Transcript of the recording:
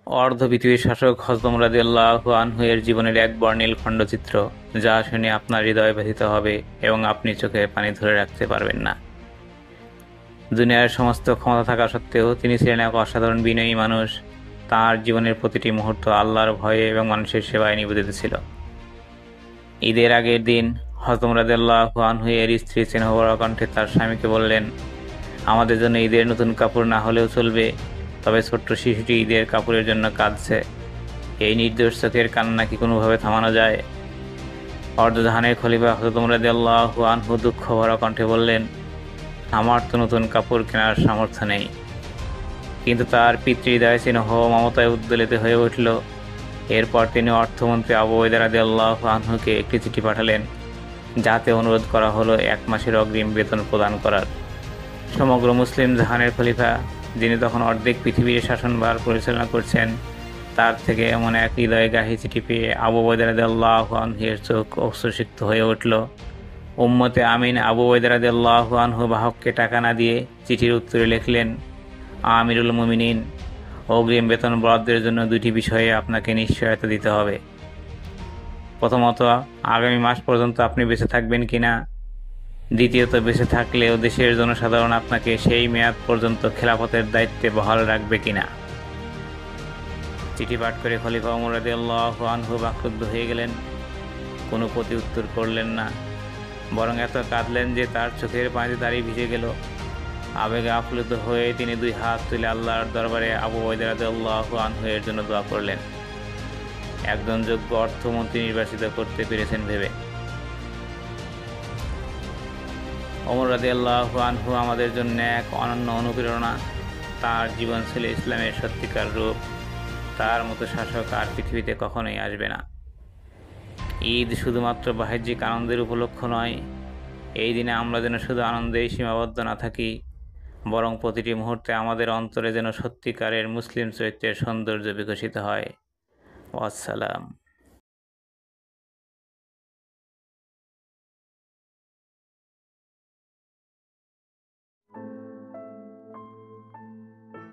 অর্ধ পৃথিবীর শাসক হযরত রাদিয়াল্লাহু আনহু এর জীবনের এক বর্ণিল খণ্ডচিত্র, যা শুনে আপনার হৃদয় ব্যথিত হবে এবং আপনি চোখে পানি ধরে রাখতে পারবেন না। দুনিয়ার সমস্ত ক্ষমতা থাকা সত্ত্বেও তিনি ছিলেন এক অসাধারণ বিনয়ী মানুষ। তাঁর জীবনের প্রতিটি মুহূর্ত আল্লাহর ভয়ে এবং মানুষের সেবায় নিবেদিত ছিল। ঈদের আগের দিন হযরত রাদিয়াল্লাহু আনহু এর স্ত্রী স্নেহভরা কণ্ঠে তার স্বামীকে বললেন, আমাদের জন্য ঈদের নতুন কাপড় না হলেও চলবে, তবে ছোট্ট শিশুটি ঈদের কাপড়ের জন্য কাঁদছে। এই নির্দোষ চোখের কান্না কি কোনোভাবে থামানো যায়? অর্ধজাহানের খলিফা হযরত রাদিয়াল্লাহু আনহু দুঃখ ভরা কণ্ঠে বললেন, আমার তো নতুন কাপড় কেনার সামর্থ্য নেই। কিন্তু তার পিতৃহৃদয় স্নেহ ও মমতায় উদ্বেলিত হয়ে উঠল। এরপর তিনি অর্থমন্ত্রী আবু উবাইদা রাদিয়াল্লাহু আনহুকে একটি চিঠি পাঠালেন, যাতে অনুরোধ করা হলো 1 মাসের অগ্রিম বেতন প্রদান করার। সমগ্র মুসলিম জাহানের খলিফা, যিনি তখন অর্ধেক পৃথিবীর শাসনভার পরিচালনা করছেন, তার থেকে এমন এক হৃদয়গ্রাহী চিঠি পেয়ে আবু উবাইদা রাদিয়াল্লাহু আনহুর চোখ অশ্রুসিক্ত হয়ে উঠল। উম্মতে আমিন আবু উবাইদা রাদিয়াল্লাহু আনহু বাহককে টাকা না দিয়ে চিঠির উত্তরে লিখলেন, আমিরুল মুমিনিন, অগ্রিম বেতন বরাদ্দের জন্য 2টি বিষয়ে আপনাকে নিশ্চয়তা দিতে হবে। প্রথমত, আগামী মাস পর্যন্ত আপনি বেঁচে থাকবেন কিনা। দ্বিতীয়ত, বেঁচে থাকলেও দেশের জনসাধারণ আপনাকে সেই মেয়াদ পর্যন্ত খেলাফতের দায়িত্বে বহাল রাখবে কিনা। চিঠি পাঠ করে খলিফা ওমর রাদিয়াল্লাহু আনহু বাক্রুদ্ধ হয়ে গেলেন। কোনো প্রতি উত্তর করলেন না, বরং এত কাঁদলেন যে তার চোখের পানিতে দাড়ি ভিজে গেল। আবেগে আপ্লুত হয়ে তিনি 2 হাত তুলে আল্লাহর দরবারে আবু উবাইদা রাদিয়াল্লাহু আনহু এর জন্য দোয়া করলেন, একজন যোগ্য অর্থমন্ত্রী নির্বাচিত করতে পেরেছেন ভেবে। ওমর রাদিয়াল্লাহু আনহু আমাদের জন্য এক অনন্য অনুপ্রেরণা। তার জীবন ছিল ইসলামের সত্যিকার রূপ। তার মতো শাসক আর পৃথিবীতে কখনোই আসবে না। ঈদ শুধুমাত্র বাহ্যিক আনন্দের উপলক্ষ নয়। এই দিনে আমরা যেন শুধু আনন্দেই সীমাবদ্ধ না থাকি, বরং প্রতিটি মুহূর্তে আমাদের অন্তরে যেন সত্যিকারের মুসলিম চরিত্রের সৌন্দর্য বিকশিত হয়। ওয়াসসালাম।